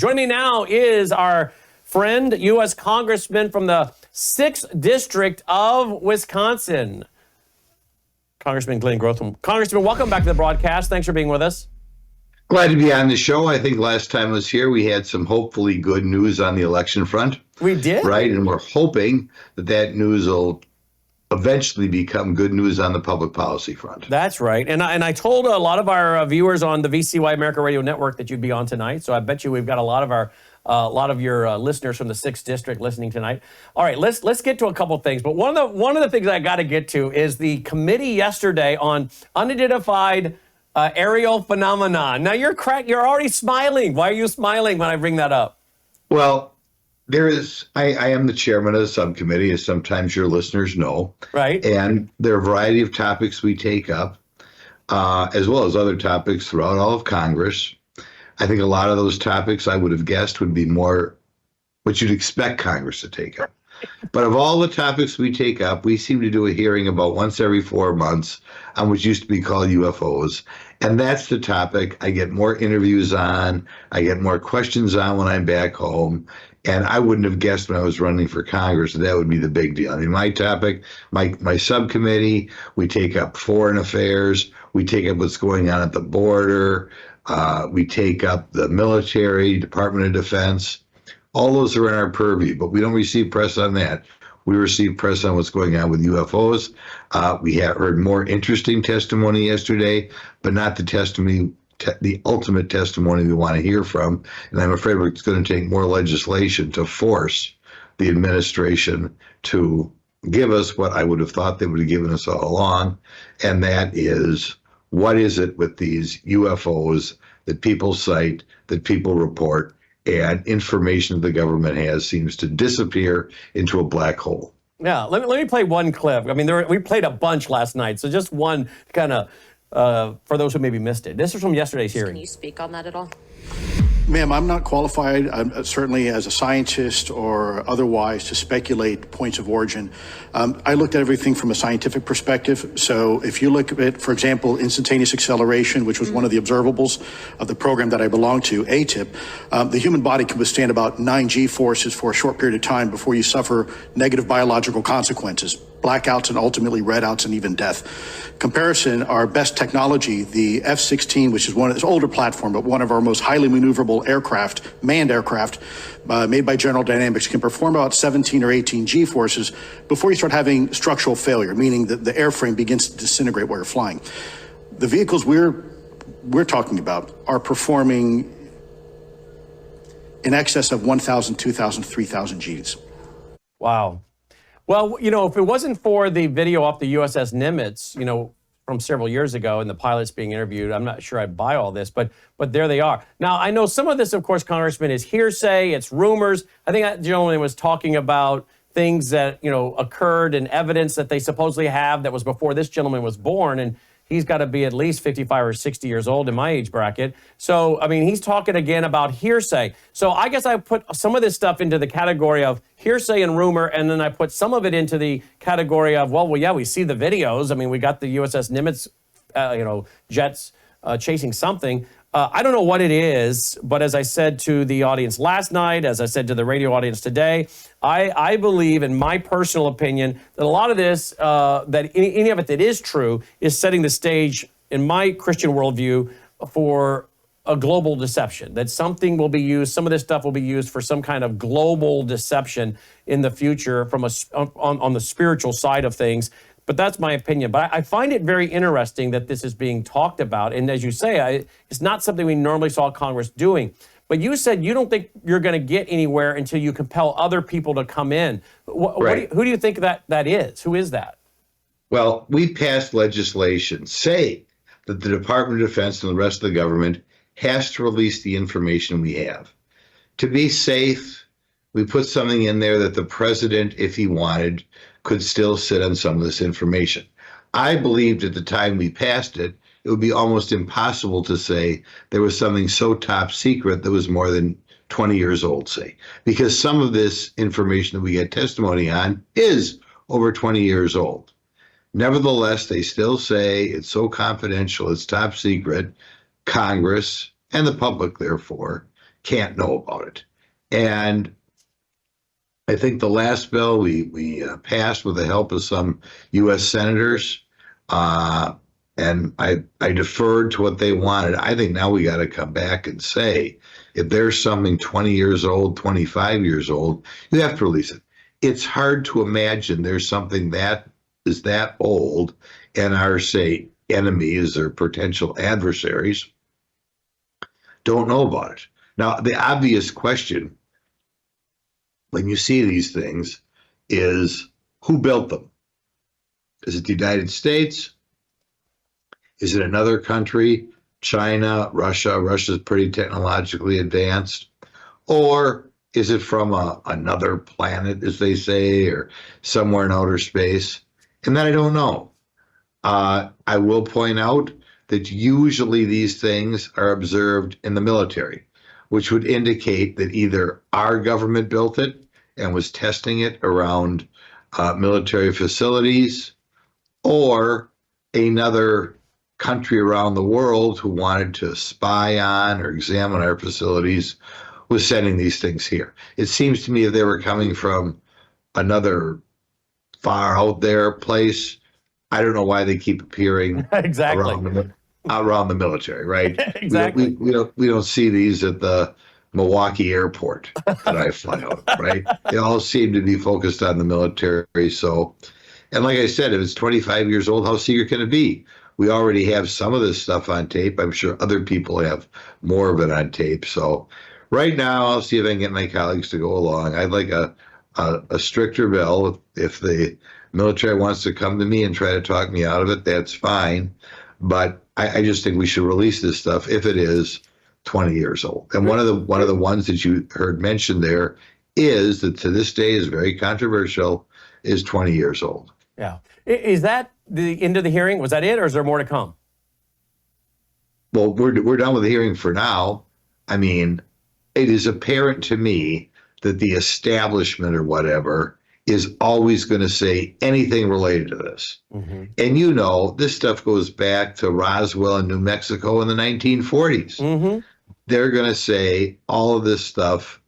Joining me now is our friend, U.S. Congressman from the 6th District of Wisconsin, Congressman Glenn Grothman. Congressman, welcome back to the broadcast. Thanks for being with us. Glad to be on the show. I think last time I was here, we had some hopefully good news on the election front. We did? Right, and we're hoping that that news will eventually become good news on the public policy front. That's right. And I told a lot of our viewers on the VCY America Radio Network that you'd be on tonight. So I bet you we've got a lot of your listeners from the 6th District listening tonight. All right, let's get to a couple things. But one of the things I got to get to is the committee yesterday on unidentified aerial phenomenon. Now you're already smiling. Why are you smiling when I bring that up? Well, I am the chairman of the subcommittee, as sometimes your listeners know. Right. And there are a variety of topics we take up, as well as other topics throughout all of Congress. I think a lot of those topics I would have guessed would be more what you'd expect Congress to take up. But of all the topics we take up, we seem to do a hearing about once every 4 months on what used to be called UFOs. And that's the topic I get more interviews on. I get more questions on when I'm back home. And I wouldn't have guessed when I was running for Congress that would be the big deal. I mean, my topic, my subcommittee, we take up foreign affairs. We take up what's going on at the border. We take up the military, Department of Defense. All those are in our purview, but we don't receive press on that. We receive press on what's going on with UFOs. We have heard more interesting testimony yesterday, but not the testimony, the ultimate testimony we want to hear from. And I'm afraid it's going to take more legislation to force the administration to give us what I would have thought they would have given us all along. And that is, what is it with these UFOs that people cite, that people report, and information the government has seems to disappear into a black hole? Yeah, let me play one clip. I mean, we played a bunch last night, so just one kind of for those who maybe missed it. This is from yesterday's hearing. Can you speak on that at all? Ma'am, I'm not qualified, certainly as a scientist or otherwise, to speculate points of origin. I looked at everything from a scientific perspective. So if you look at, for example, instantaneous acceleration, which was one of the observables of the program that I belong to, ATIP, the human body can withstand about 9 G-forces for a short period of time before you suffer negative biological consequences, blackouts and ultimately redouts and even death. Comparison, our best technology, the F-16, which is this older platform, but one of our most highly maneuverable aircraft, manned aircraft, made by General Dynamics, can perform about 17 or 18 G-forces before you start having structural failure, meaning that the airframe begins to disintegrate while you're flying. The vehicles we're talking about are performing in excess of 1,000, 2,000, 3,000 Gs. Wow. Well, if it wasn't for the video off the USS Nimitz, from several years ago and the pilots being interviewed, I'm not sure I'd buy all this, but there they are. Now, I know some of this, of course, Congressman, is hearsay, it's rumors. I think that gentleman was talking about things that, occurred and evidence that they supposedly have that was before this gentleman was born, and he's got to be at least 55 or 60 years old in my age bracket. So, I mean, he's talking again about hearsay. So I guess I put some of this stuff into the category of hearsay and rumor, and then I put some of it into the category of, well, yeah, we see the videos. I mean, we got the USS Nimitz, jets chasing something. I don't know what it is, but as I said to the audience last night, as I said to the radio audience today, I believe, in my personal opinion, that a lot of this, that any of it that is true, is setting the stage, in my Christian worldview, for a global deception, that something will be used, some of this stuff will be used for some kind of global deception in the future from on the spiritual side of things. But that's my opinion. But I find it very interesting that this is being talked about. And as you say, it's not something we normally saw Congress doing. But you said you don't think you're going to get anywhere until you compel other people to come in. Right. Who do you think that is? Who is that? Well, we passed legislation saying that the Department of Defense and the rest of the government has to release the information we have. To be safe, we put something in there that the president, if he wanted, could still sit on some of this information. I believed at the time we passed it, it would be almost impossible to say there was something so top secret that was more than 20 years old, say, because some of this information that we get testimony on is over 20 years old. Nevertheless, they still say it's so confidential, it's top secret. Congress and the public, therefore, can't know about it. And I think the last bill we passed with the help of some U.S. senators, and I deferred to what they wanted. I think now we got to come back and say, if there's something 20 years old, 25 years old, you have to release it. It's hard to imagine there's something that is that old and our, say, enemies or potential adversaries don't know about it. Now, the obvious question when you see these things is, who built them? Is it the United States? Is it another country? China, Russia? Russia's pretty technologically advanced. Or is it from another planet, as they say, or somewhere in outer space? And then I don't know. I will point out that usually these things are observed in the military, which would indicate that either our government built it and was testing it around military facilities, or another country around the world who wanted to spy on or examine our facilities was sending these things here. It seems to me if they were coming from another far out there place, I don't know why they keep appearing Exactly. around the military, right? Exactly. We don't see these at the Milwaukee airport that I fly out of, right? They all seem to be focused on the military. So, and like I said, if it's 25 years old, how secret can it be? We already have some of this stuff on tape. I'm sure other people have more of it on tape. So right now, I'll see if I can get my colleagues to go along. I'd like a stricter bill. If the military wants to come to me and try to talk me out of it, that's fine. But I just think we should release this stuff if it is 20 years old. And one of the ones that you heard mentioned there is that to this day is very controversial, is 20 years old. Yeah. Is that the end of the hearing? Was that it, or is there more to come? Well, we're done with the hearing for now. I mean, it is apparent to me that the establishment or whatever is always going to say anything related to this. Mm-hmm. And you know, this stuff goes back to Roswell in New Mexico in the 1940s. Mm-hmm. They're going to say all of this stuff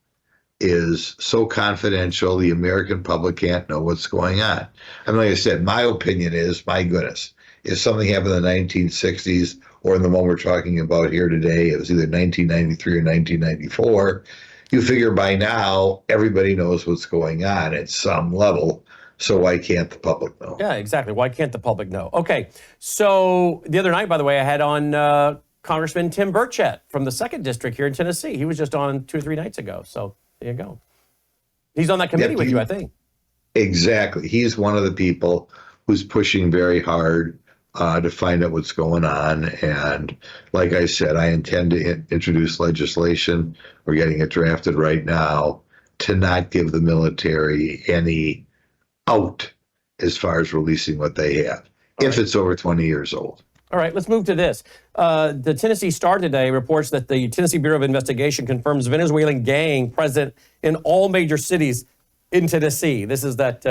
is so confidential, the American public can't know what's going on. I mean, like I said, my opinion is, my goodness, if something happened in the 1960s or in the one we're talking about here today, it was either 1993 or 1994, you figure by now everybody knows what's going on at some level. So why can't the public know? Yeah, exactly. Why can't the public know? Okay. So the other night, by the way, I had on Congressman Tim Burchett from the 2nd District here in Tennessee. He was just on 2 or 3 nights ago. So there you go. He's on that committee with you, I think. Exactly. He's one of the people who's pushing very hard to find out what's going on. And like I said, I intend to introduce legislation. We're getting it drafted right now to not give the military any out as far as releasing what they have, if it's over 20 years old. All right, let's move to this. The Tennessee Star today reports that the Tennessee Bureau of Investigation confirms Venezuelan gang present in all major cities in Tennessee. This is that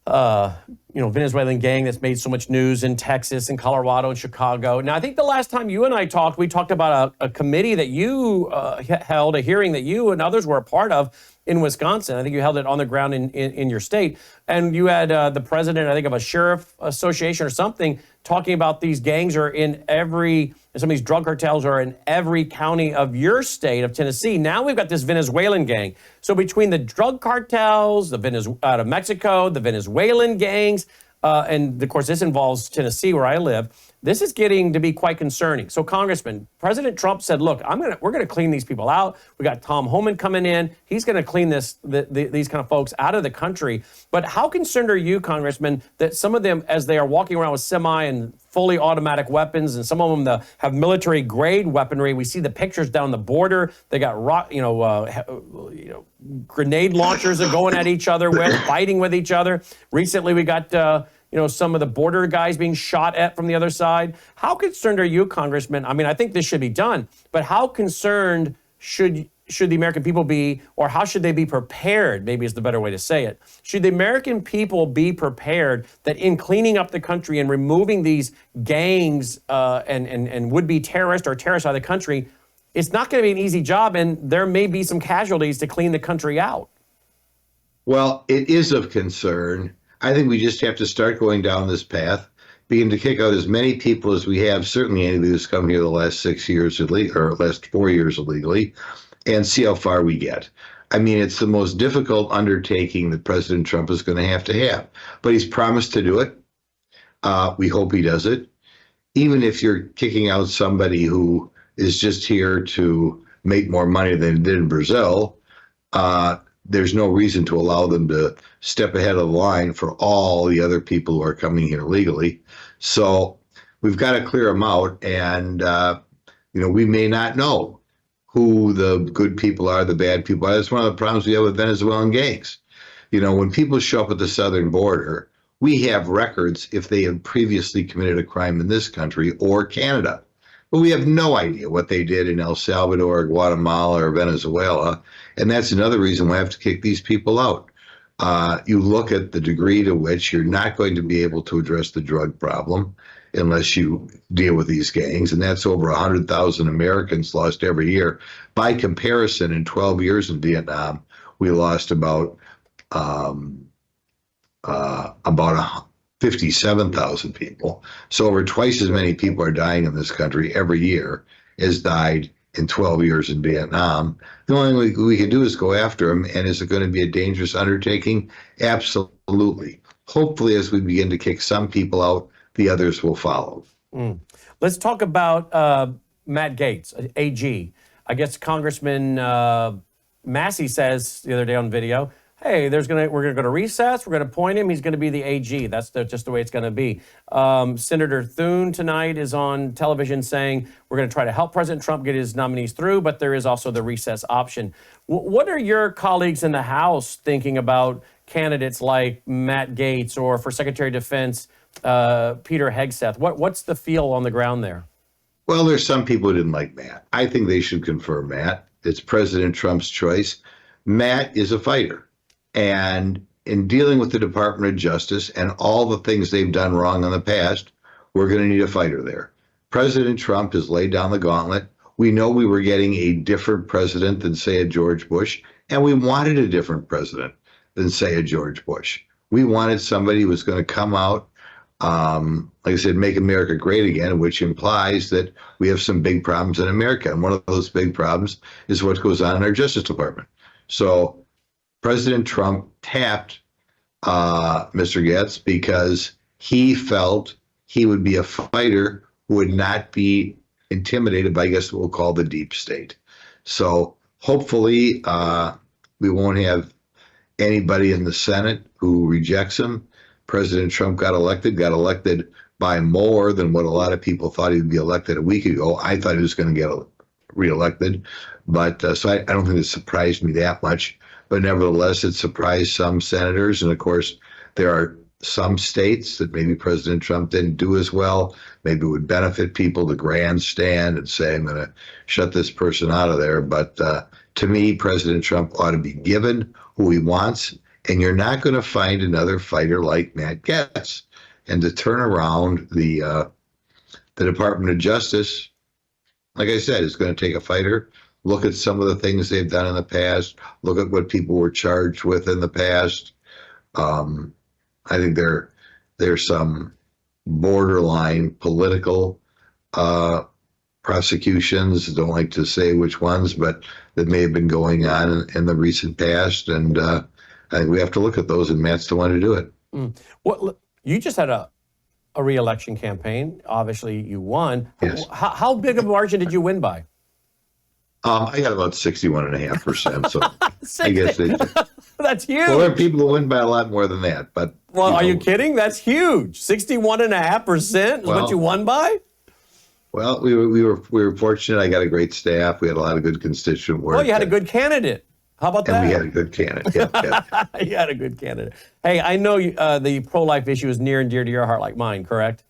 Venezuelan gang that's made so much news in Texas and Colorado and Chicago. Now, I think the last time you and I talked, we talked about a committee that you held, a hearing that you and others were a part of in Wisconsin. I think you held it on the ground in your state. And you had the president, I think, of a sheriff association or something talking about these gangs are in some of these drug cartels are in every county of your state of Tennessee. Now we've got this Venezuelan gang. So between the drug cartels, out of Mexico, the Venezuelan gangs, and of course this involves Tennessee where I live, this is getting to be quite concerning. So Congressman, President Trump said, look, we're going to clean these people out. We got Tom Homan coming in. He's going to clean these kind of folks out of the country. But how concerned are you, Congressman, that some of them, as they are walking around with semi and fully automatic weapons, and some of them have military grade weaponry? We see the pictures down the border. They got grenade launchers are going at each other with, fighting with each other. Recently, we got some of the border guys being shot at from the other side. How concerned are you, Congressman? I mean, I think this should be done, but how concerned should the American people be, or how should they be prepared, maybe is the better way to say it? Should the American people be prepared that in cleaning up the country and removing these gangs and would-be terrorists or terrorists out of the country, it's not going to be an easy job, and there may be some casualties to clean the country out. Well, it is of concern. I think we just have to start going down this path, begin to kick out as many people as we have, certainly anybody who's come here the last 6 years or last 4 years illegally, and see how far we get. I mean, it's the most difficult undertaking that President Trump is going to have. But he's promised to do it. We hope he does it. Even if you're kicking out somebody who is just here to make more money than he did in Brazil, there's no reason to allow them to step ahead of the line for all the other people who are coming here legally. So we've got to clear them out. And, we may not know who the good people are, the bad people are. That's one of the problems we have with Venezuelan gangs. When people show up at the southern border, we have records if they have previously committed a crime in this country or Canada. But we have no idea what they did in El Salvador, Guatemala, or Venezuela. And that's another reason we have to kick these people out. You look at the degree to which you're not going to be able to address the drug problem unless you deal with these gangs. And that's over 100,000 Americans lost every year. By comparison, in 12 years in Vietnam, we lost about 57,000 people. So over twice as many people are dying in this country every year as died in 12 years in Vietnam. The only thing we can do is go after them. And is it going to be a dangerous undertaking? Absolutely. Hopefully, as we begin to kick some people out, the others will follow. Let's talk about Matt Gaetz, AG. I guess Congressman Massey says the other day on video, hey, we're going to go to recess. We're going to appoint him. He's going to be the AG. That's just the way it's going to be. Senator Thune tonight is on television saying we're going to try to help President Trump get his nominees through, but there is also the recess option. What are your colleagues in the House thinking about candidates like Matt Gaetz or for Secretary of Defense, Peter Hegseth? What's the feel on the ground there? Well, there's some people who didn't like Matt. I think they should confirm Matt. It's President Trump's choice. Matt is a fighter. And in dealing with the Department of Justice and all the things they've done wrong in the past, we're going to need a fighter there. President Trump has laid down the gauntlet. We know we were getting a different president than, say, a George Bush, and we wanted a different president than, say, a George Bush. We wanted somebody who was going to come out, like I said, make America great again, which implies that we have some big problems in America. And one of those big problems is what goes on in our Justice Department. So President Trump tapped Mr. Gaetz because he felt he would be a fighter who would not be intimidated by, I guess, what we'll call the deep state. So hopefully we won't have anybody in the Senate who rejects him. President Trump got elected by more than what a lot of people thought he would be elected a week ago. I thought he was going to get reelected, but so I don't think it surprised me that much. But nevertheless, it surprised some senators. And of course, there are some states that maybe President Trump didn't do as well. Maybe it would benefit people to grandstand and say, I'm going to shut this person out of there. But to me, President Trump ought to be given who he wants. And you're not going to find another fighter like Matt Gaetz. And to turn around the Department of Justice, like I said, it's going to take a fighter. Look at some of the things they've done in the past. Look at what people were charged with in the past. I think there's some borderline political prosecutions. I don't like to say which ones, but that may have been going on in the recent past. And I think we have to look at those, and Matt's the one to do it. Well, you just had a re-election campaign. Obviously, you won. Yes. How big of a margin did you win by? I got about 61.5%. So I guess that's huge. Well, there are people who win by a lot more than that. But are you kidding? That's huge. 61.5% is what you won by. Well, we were fortunate. I got a great staff. We had a lot of good constituent work. Well, you had a good candidate. How about that? And we had a good candidate. Yeah. You had a good candidate. Hey, I know the pro-life issue is near and dear to your heart, like mine. Correct?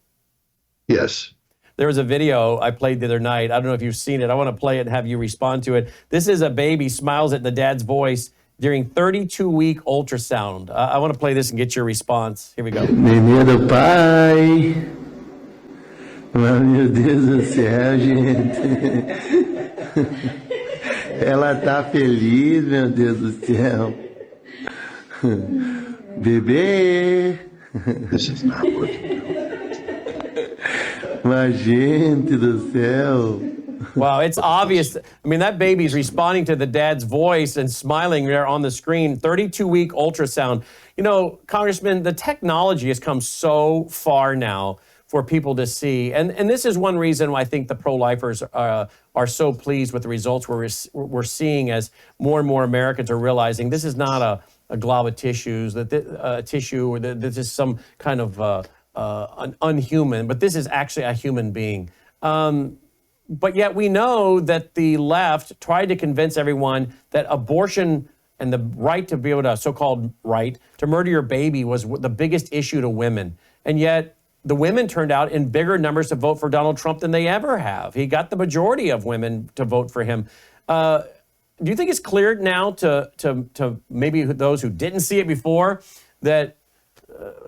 Yes. There was a video I played the other night. I don't know if you've seen it. I want to play it and have you respond to it. This is a baby smiles at the dad's voice during 32-week ultrasound. I want to play this and get your response. Here we go. Nenê do pai. Oh, meu Deus do céu, gente. Ela tá feliz, meu Deus do céu. Bebê. This is not working. Mas, gente do céu. Wow, it's obvious. I mean, that baby's responding to the dad's voice and smiling there on the screen. 32-week ultrasound. You know, Congressman, the technology has come so far now for people to see. And this is one reason why I think the pro-lifers are so pleased with the results we're seeing, as more and more Americans are realizing this is not a glob of tissues, tissue, or that this is some kind of an unhuman, but this is actually a human being. But yet we know that the left tried to convince everyone that abortion and the right to be able to, so-called right, to murder your baby was the biggest issue to women. And yet the women turned out in bigger numbers to vote for Donald Trump than they ever have. He got the majority of women to vote for him. Do you think it's clear now to maybe those who didn't see it before that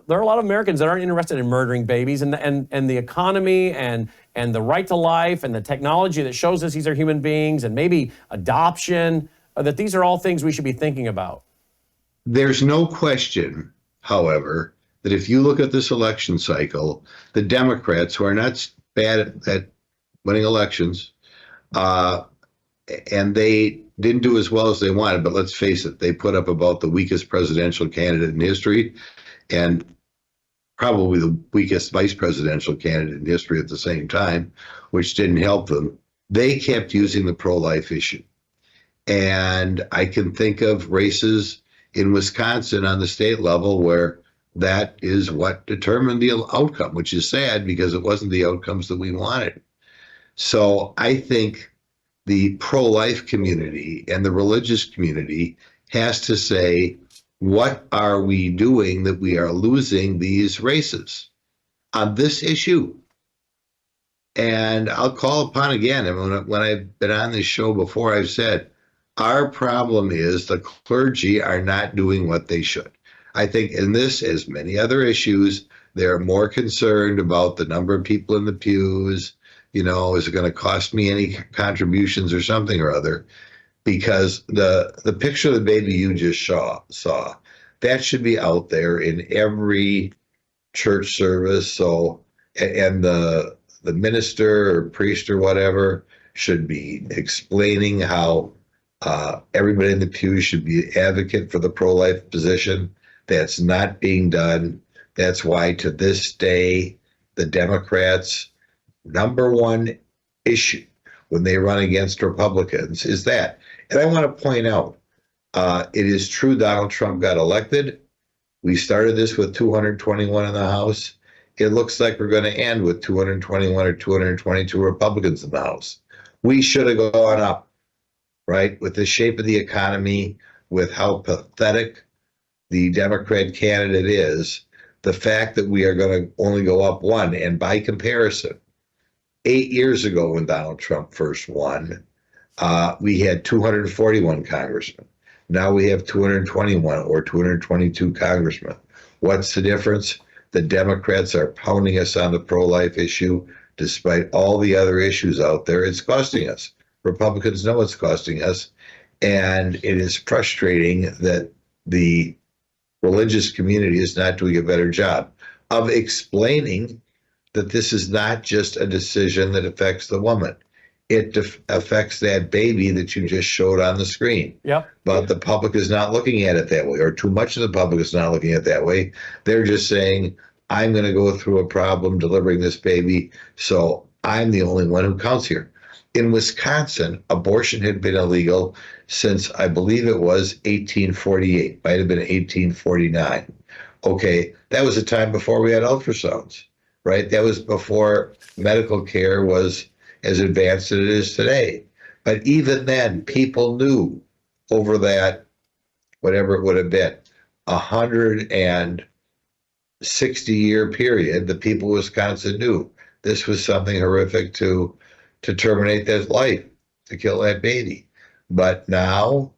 there are a lot of Americans that aren't interested in murdering babies, and the economy and the right to life and the technology that shows us these are human beings, and maybe adoption, that these are all things we should be thinking about? There's no question, however, that if you look at this election cycle, the Democrats, who are not bad at winning elections, and they didn't do as well as they wanted, but let's face it, they put up about the weakest presidential candidate in history, and probably the weakest vice presidential candidate in history at the same time, which didn't help them. They kept using the pro-life issue. And I can think of races in Wisconsin on the state level where that is what determined the outcome, which is sad because it wasn't the outcomes that we wanted. So I think the pro-life community and the religious community has to say, what are we doing that we are losing these races on this issue? And I'll call upon again, and when I've been on this show before, I've said, our problem is the clergy are not doing what they should. I think in this, as many other issues, they're more concerned about the number of people in the pews. You know, is it going to cost me any contributions or something or other? Because the picture of the baby you just saw, that should be out there in every church service. So, and the minister or priest or whatever should be explaining how everybody in the pew should be an advocate for the pro-life position. That's not being done. That's why to this day, the Democrats' number one issue when they run against Republicans is that. And I want to point out, it is true Donald Trump got elected. We started this with 221 in the House. It looks like we're going to end with 221 or 222 Republicans in the House. We should have gone up, right? With the shape of the economy, with how pathetic the Democrat candidate is, the fact that we are going to only go up one. And by comparison, 8 years ago when Donald Trump first won, we had 241 congressmen. Now we have 221 or 222 congressmen. What's the difference? The Democrats are pounding us on the pro-life issue. Despite all the other issues out there, it's costing us. Republicans know it's costing us. And it is frustrating that the religious community is not doing a better job of explaining that this is not just a decision that affects the woman. It affects that baby that you just showed on the screen. Yep. But the public is not looking at it that way, or too much of the public is not looking at it that way. They're just saying, I'm going to go through a problem delivering this baby, so I'm the only one who counts here. In Wisconsin, abortion had been illegal since, I believe it was 1848, might have been 1849. Okay, that was a time before we had ultrasounds, right? That was before medical care was as advanced as it is today. But even then, people knew over that, whatever it would have been, 160-year period, the people of Wisconsin knew this was something horrific to terminate that life, to kill that baby. But now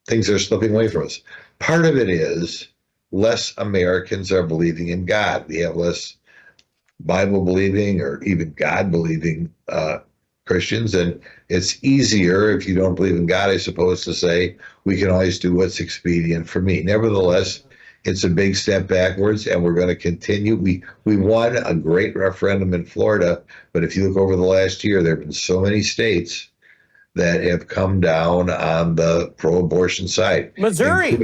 things are slipping away from us. Part of it is less Americans are believing in God. We have less Bible believing or even God believing Christians, and it's easier if you don't believe in God, I suppose, to say we can always do what's expedient for me. Nevertheless, it's a big step backwards, and we're going to continue. We won a great referendum in Florida, but if you look over the last year, there have been so many states that have come down on the pro-abortion side. Missouri.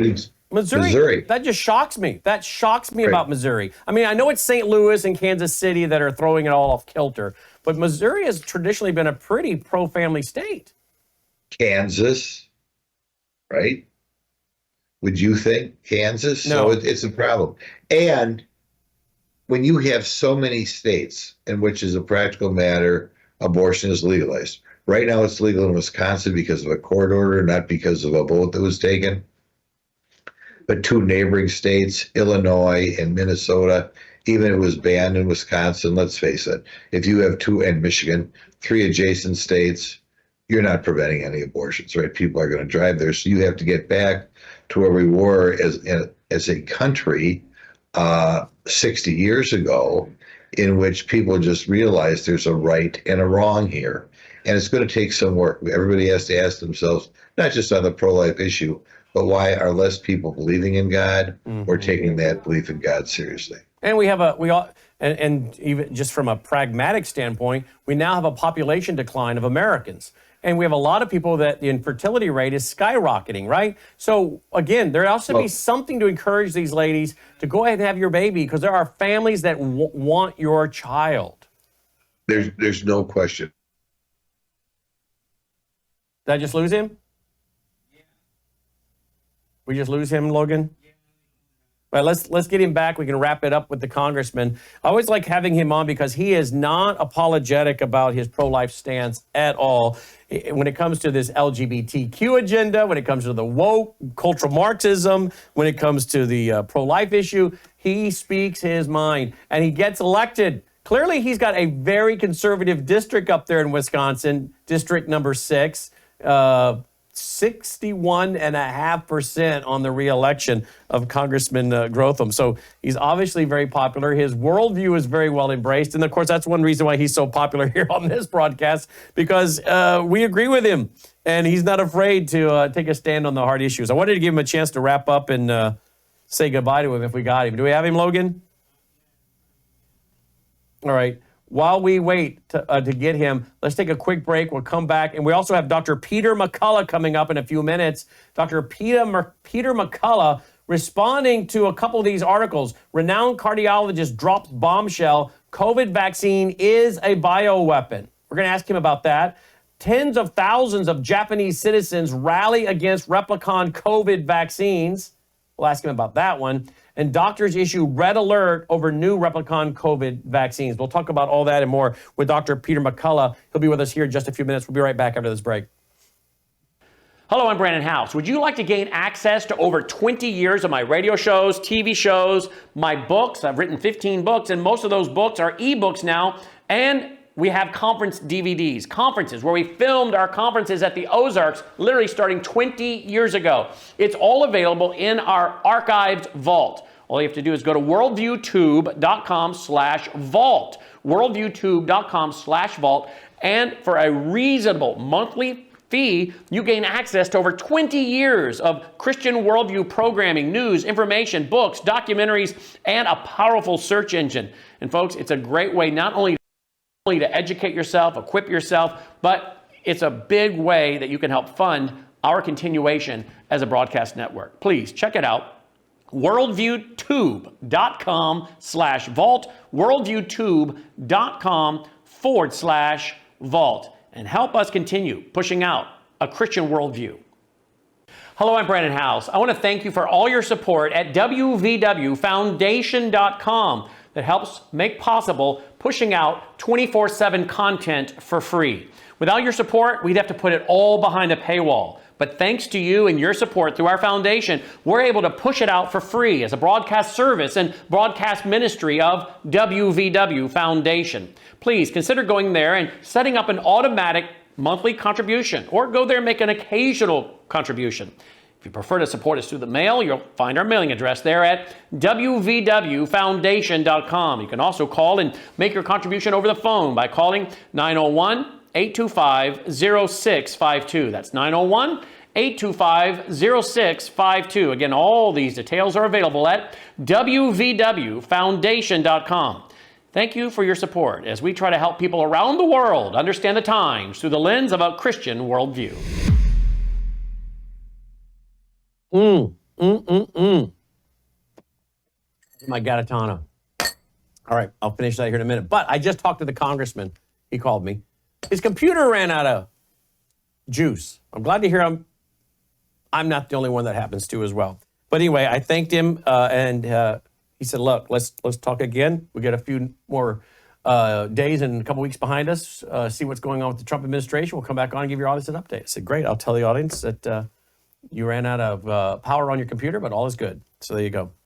That just shocks me. That shocks me about Missouri. I mean, I know it's St. Louis and Kansas City that are throwing it all off kilter, but Missouri has traditionally been a pretty pro-family state. Kansas, right? Would you think Kansas? No. So it's a problem. And when you have so many states in which, as a practical matter, abortion is legalized. Right now it's legal in Wisconsin because of a court order, not because of a vote that was taken. But two neighboring states, Illinois and Minnesota, even it was banned in Wisconsin, let's face it. If you have two, and Michigan, three adjacent states, you're not preventing any abortions, right? People are going to drive there. So you have to get back to where we were as a country 60 years ago, in which people just realized there's a right and a wrong here. And it's going to take some work. Everybody has to ask themselves, not just on the pro-life issue, but why are less people believing in God or taking that belief in God seriously? And and even just from a pragmatic standpoint, we now have a population decline of Americans. And we have a lot of people that the infertility rate is skyrocketing, right? So again, there has to be something to encourage these ladies to go ahead and have your baby, because there are families that want your child. There's no question. Did I just lose him? We just lose him, Logan? All right, let's get him back. We can wrap it up with the congressman. I always like having him on because he is not apologetic about his pro-life stance at all. When it comes to this LGBTQ agenda, when it comes to the woke cultural Marxism, when it comes to the pro-life issue, he speaks his mind and he gets elected. Clearly, he's got a very conservative district up there in Wisconsin, district number 6. 61.5% on the re-election of Congressman Grothman. So he's obviously very popular. His worldview is very well embraced. And of course, that's one reason why he's so popular here on this broadcast, because we agree with him and he's not afraid to take a stand on the hard issues. I wanted to give him a chance to wrap up and say goodbye to him if we got him. Do we have him, Logan? All right. While we wait to get him, let's take a quick break. We'll come back. And we also have Dr. Peter McCullough coming up in a few minutes. Dr. Peter McCullough responding to a couple of these articles. Renowned cardiologist drops bombshell. COVID vaccine is a bioweapon. We're going to ask him about that. Tens of thousands of Japanese citizens rally against replicon COVID vaccines. We'll ask him about that one. And doctors issue red alert over new replicon COVID vaccines. We'll talk about all that and more with Dr. Peter McCullough. He'll be with us here in just a few minutes. We'll be right back after this break. Hello, I'm Brannon Howse. Would you like to gain access to over 20 years of my radio shows, TV shows, my books? I've written 15 books, and most of those books are ebooks now. And we have conference DVDs, conferences where we filmed our conferences at the Ozarks, literally starting 20 years ago. It's all available in our archived vault. All you have to do is go to worldviewtube.com/vault, worldviewtube.com/vault, and for a reasonable monthly fee, you gain access to over 20 years of Christian worldview programming, news, information, books, documentaries, and a powerful search engine. And folks, it's a great way not only to educate yourself, equip yourself, but it's a big way that you can help fund our continuation as a broadcast network. Please check it out. worldviewtube.com/vault, worldviewtube.com/vault, and help us continue pushing out a Christian worldview. Hello, I'm Brannon Howse. I want to thank you for all your support at WVWFoundation.com that helps make possible pushing out 24/7 content for free. Without your support, we'd have to put it all behind a paywall. But thanks to you and your support through our foundation, we're able to push it out for free as a broadcast service and broadcast ministry of WVW Foundation. Please consider going there and setting up an automatic monthly contribution, or go there and make an occasional contribution. If you prefer to support us through the mail, you'll find our mailing address there at WVWFoundation.com. You can also call and make your contribution over the phone by calling 901 901-825-0652. That's 901-825-0652. Again, all these details are available at WVWFoundation.com. Thank you for your support as we try to help people around the world understand the times through the lens of a Christian worldview. My Gatatana. All right, I'll finish that here in a minute. But I just talked to the congressman. He called me. His computer ran out of juice. I'm glad to hear I'm not the only one that happens to as well. But anyway, I thanked him, and he said, look, let's talk again. We got a few more days and a couple weeks behind us, see what's going on with the Trump administration. We'll come back on and give your audience an update. I said, great. I'll tell the audience that you ran out of power on your computer, but all is good. So there you go.